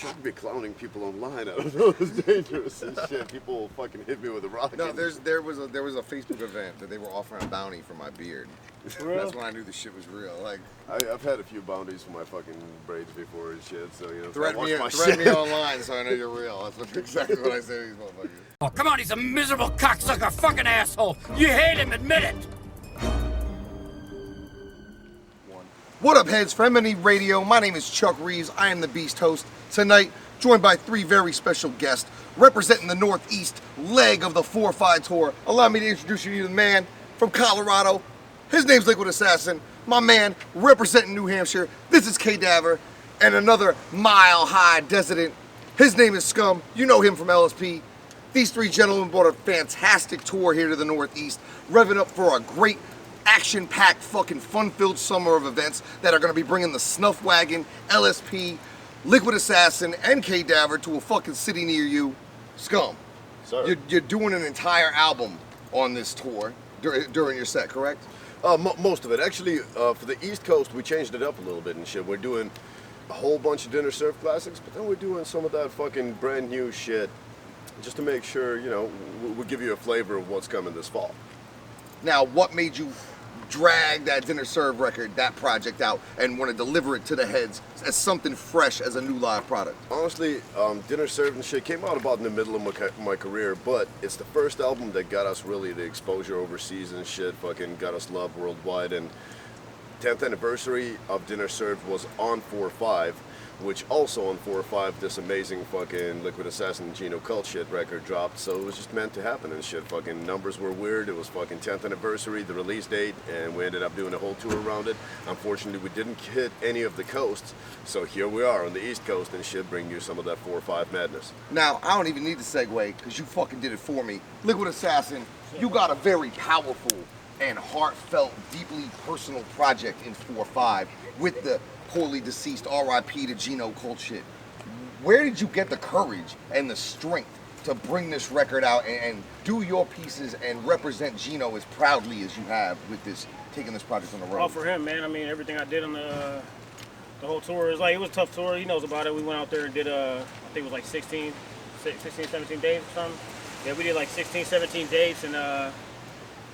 shouldn't be clowning people online. I don't know, it's dangerous and shit. People will fucking hit me with a rock. No, there was a Facebook event that they were offering a bounty for my beard. That's when I knew the shit was real. Like, I've had a few bounties for my fucking braids before and shit, so you know. Threaten me online so I know you're real. That's exactly what I say to these motherfuckers. Oh, come on, he's a miserable cocksucker fucking asshole. You hate him, admit it. What up, heads? For m.m.m.f.d Radio, my name is Chuck Reeves. I am the Beast host. Tonight, joined by three very special guests representing the Northeast leg of the 4-5 tour. Allow me to introduce you to the man from Colorado. His name's Liquid Assassin. My man representing New Hampshire. This is Kelleyanne, and another mile-high dissident. His name is SCUM. You know him from LSP. These three gentlemen brought a fantastic tour here to the Northeast, revving up for a great action-packed, fucking fun-filled summer of events that are going to be bringing the Snuff Wagon, LSP, Liquid Assassin, and Kelleyanne to a fucking city near you. SCUM, Sir. You're doing an entire album on this tour during your set, correct? Most of it. Actually, for the East Coast, we changed it up a little bit and shit. We're doing a whole bunch of dinner surf classics, but then we're doing some of that fucking brand new shit just to make sure, you know, we'll give you a flavor of what's coming this fall. Now, what made you drag that Dinner Serve record, that project out, and want to deliver it to the heads as something fresh, as a new live product? Honestly, Dinner Serve and shit came out about in the middle of my career, but it's the first album that got us really the exposure overseas and shit, fucking got us love worldwide, and 10th anniversary of Dinner Served was on 4-5, which also on 4-5 this amazing fucking Liquid Assassin Gino Cult shit record dropped, so it was just meant to happen and shit. Fucking numbers were weird. It was fucking 10th anniversary, the release date, and we ended up doing a whole tour around it. Unfortunately, we didn't hit any of the coasts, so here we are on the East Coast and shit, bring you some of that 4-5 madness. Now, I don't even need to segue, because you fucking did it for me. Liquid Assassin, you got a very powerful and heartfelt, deeply personal project in 4-5 with the poorly deceased R.I.P. to Gino Cult shit. Where did you get the courage and the strength to bring this record out and do your pieces and represent Gino as proudly as you have with this, taking this project on the road? All for him, man. I mean, everything I did on the whole tour is like, it was a tough tour. He knows about it. We went out there and did I think it was like 16, 17 days or something. Yeah, we did like 16, 17 dates, and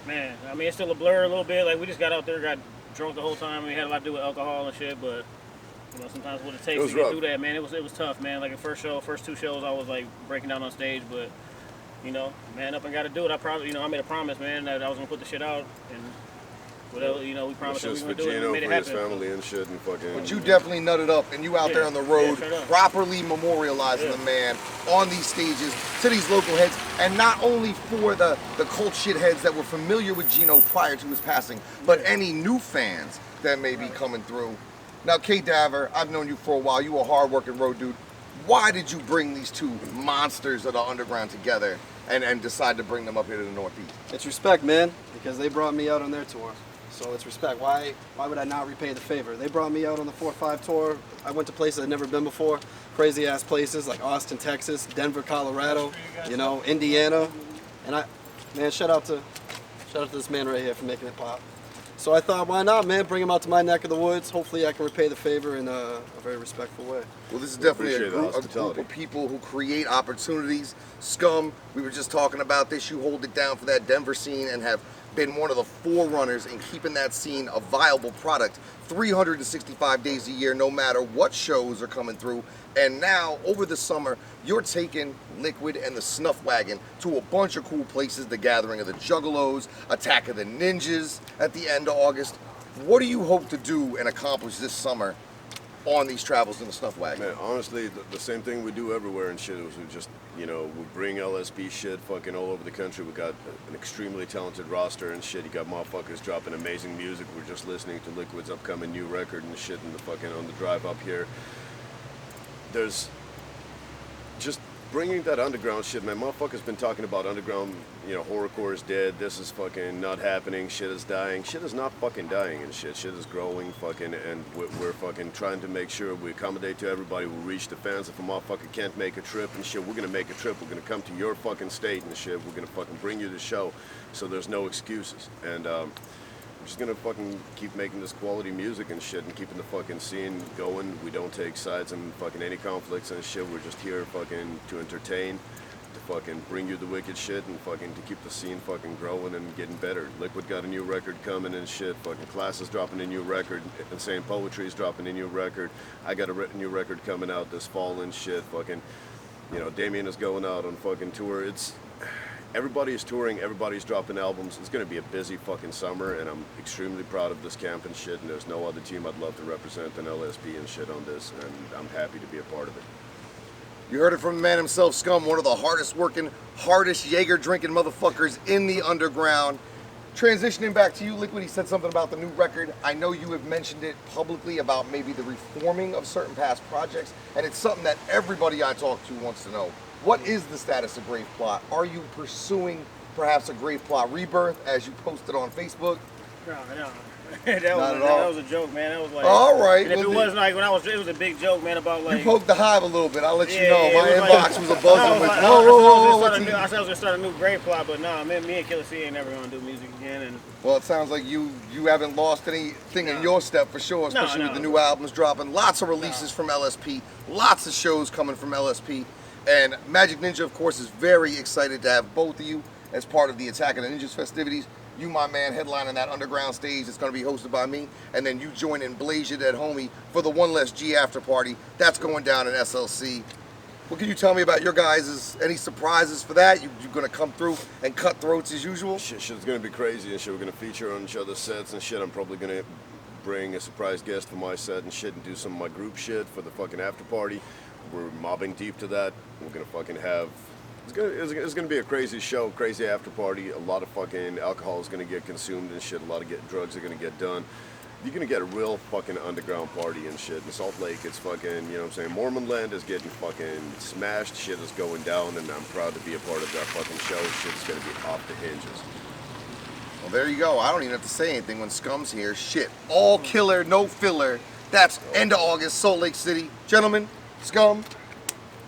man, I mean, it's still a blur a little bit. Like, we just got out there, got drunk the whole time. We had a lot to do with alcohol and shit, but you know, sometimes what it takes to get through that, man. It was tough, man. Like the first two shows, I was like breaking down on stage, but you know, man up and got to do it. I made a promise, man, that I was gonna put the shit out, and whatever, you know, we promised that we were gonna do it. Gino, We made it for his happen. family and shit, and fucking. But you definitely nutted up, and you out there on the road, properly memorializing the man on these stages to these local heads, and not only for the cult shit heads that were familiar with Gino prior to his passing, but any new fans that may be coming through. Now, Kelleyanne, I've known you for a while. You a hard-working road dude. Why did you bring these two monsters of the underground together and decide to bring them up here to the Northeast? It's respect, man, because they brought me out on their tour. So it's respect. Why would I not repay the favor? They brought me out on the 4-5 tour. I went to places I'd never been before. Crazy ass places like Austin, Texas, Denver, Colorado, you know, Indiana. And man, shout out to this man right here for making it pop. So I thought, why not, man? Bring him out to my neck of the woods. Hopefully I can repay the favor in a very respectful way. Well, this is definitely a group of people who create opportunities. SCUM, we were just talking about this. You hold it down for that Denver scene and have been one of the forerunners in keeping that scene a viable product 365 days a year, no matter what shows are coming through. And now, over the summer, you're taking Liquid and the Snuff Wagon to a bunch of cool places, the Gathering of the Juggalos, Attack of the Ninjas at the end of August. What do you hope to do and accomplish this summer on these travels in the Snuff Wagon? Man, honestly, the same thing we do everywhere and shit. We just, you know, we bring LSP shit fucking all over the country. We got an extremely talented roster and shit. You got motherfuckers dropping amazing music. We're just listening to Liquid's upcoming new record and shit in the fucking on the drive up here. There's just bringing that underground shit, man. Motherfuckers been talking about underground, you know, horrorcore is dead, this is fucking not happening, shit is dying. Shit is not fucking dying and shit. Shit is growing fucking, and we're fucking trying to make sure we accommodate to everybody. We reach the fans. If a motherfucker can't make a trip and shit, we're gonna make a trip. We're gonna come to your fucking state and shit. We're gonna fucking bring you the show, so there's no excuses. And just gonna fucking keep making this quality music and shit and keeping the fucking scene going. We don't take sides in fucking any conflicts and shit. We're just here fucking to entertain, to fucking bring you the wicked shit and fucking to keep the scene fucking growing and getting better. Liquid got a new record coming and shit. Fucking Class is dropping a new record. Insane Poetry's dropping a new record. I got a new record coming out this fall and shit. Fucking, you know, Damien is going out on fucking tour. It's everybody's touring, everybody's dropping albums. It's gonna be a busy fucking summer, and I'm extremely proud of this camp and shit. And there's no other team I'd love to represent than LSP and shit on this, and I'm happy to be a part of it. You heard it from the man himself, Scum, one of the hardest working, hardest Jaeger drinking motherfuckers in the underground. Transitioning back to you, Liquid, he said something about the new record. I know you have mentioned it publicly about maybe the reforming of certain past projects, and it's something that everybody I talk to wants to know. What is the status of Grave Plot? Are you pursuing perhaps a Grave Plot rebirth as you posted on Facebook? No. Not at all. That was a joke, man. That was like. All right. And if it wasn't like it was a big joke, man, about like. You poked the hive a little bit. I'll let you Yeah, know. yeah, My it was inbox like- was a buzzing with, I whoa. said I was gonna start a new Grave Plot, but nah, me and Killer C ain't never gonna do music again. And Well, it sounds like you haven't lost anything in your step for sure, especially with the new albums dropping. Lots of releases from LSP, lots of shows coming from LSP. And Magic Ninja, of course, is very excited to have both of you as part of the Attack of the Ninjas festivities. You, my man, headlining that underground stage that's going to be hosted by me. And then you joining Blaze Your Dead Homie for the One Less G after party. That's going down in SLC. What can you tell me about your guys', any surprises for that? You going to come through and cut throats as usual? Shit's gonna be crazy and shit. We're gonna feature on each other's sets and shit. I'm probably gonna bring a surprise guest for my set and shit and do some of my group shit for the fucking after party. We're mobbing deep to that. We're gonna fucking have. It's gonna be a crazy show, crazy after party. A lot of fucking alcohol is gonna get consumed and shit. A lot of drugs are gonna get done. You're gonna get a real fucking underground party and shit. In Salt Lake, it's fucking, you know what I'm saying? Mormon land is getting fucking smashed. Shit is going down, and I'm proud to be a part of that fucking show. Shit's gonna be off the hinges. Well, there you go. I don't even have to say anything when Scum's here. Shit. All killer, no filler. That's end of August, Salt Lake City. Gentlemen, Scum,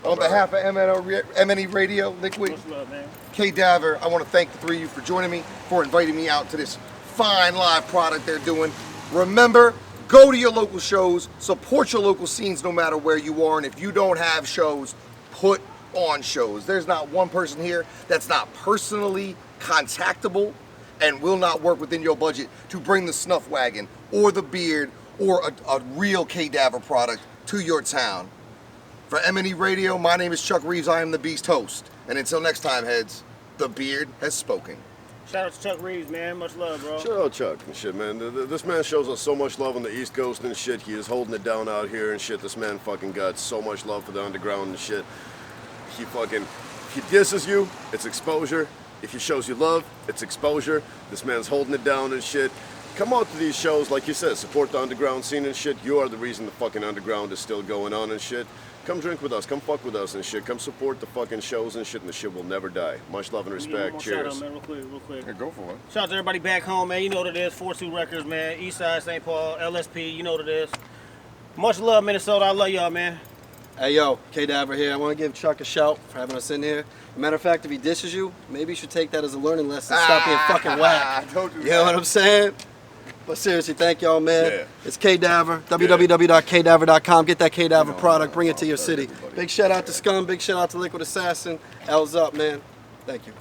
on behalf of M.m.m.f.d Radio, Liquid, much love, man. K Daver, I want to thank the three of you for joining me, for inviting me out to this fine live product they're doing. Remember, go to your local shows, support your local scenes no matter where you are, and if you don't have shows, put on shows. There's not one person here that's not personally contactable and will not work within your budget to bring the snuff wagon or the beard or a real K Daver product to your town. For M&E Radio, my name is Chuck Reeves. I am the Beast host. And until next time, heads, the beard has spoken. Shout out to Chuck Reeves, man. Much love, bro. Shout out Chuck and shit, man. This man shows us so much love on the East Coast and shit. He is holding it down out here and shit. This man fucking got so much love for the underground and shit. He disses you, it's exposure. If he shows you love, it's exposure. This man's holding it down and shit. Come out to these shows, like you said, support the underground scene and shit. You are the reason the fucking underground is still going on and shit. Come drink with us, come fuck with us and shit. Come support the fucking shows and shit, and the shit will never die. Much love and respect. Shout Cheers. out, man, real quick. Here, go for it. Shout out to everybody back home, man. You know what it is. 4-2 Records, man. Eastside, St. Paul, LSP. You know what it is. Much love, Minnesota. I love y'all, man. Hey, yo, K Daver here. I want to give Chuck a shout for having us in here. Matter of fact, if he dishes you, maybe you should take that as a learning lesson. Stop being fucking whack. Don't do You know what I'm saying? But seriously, thank y'all, man. Yeah. It's K Daver, www.kdaver.com. Get that K Daver product, bring it to your city. Big shout out to Scum, big shout out to Liquid Assassin. L's up, man. Thank you.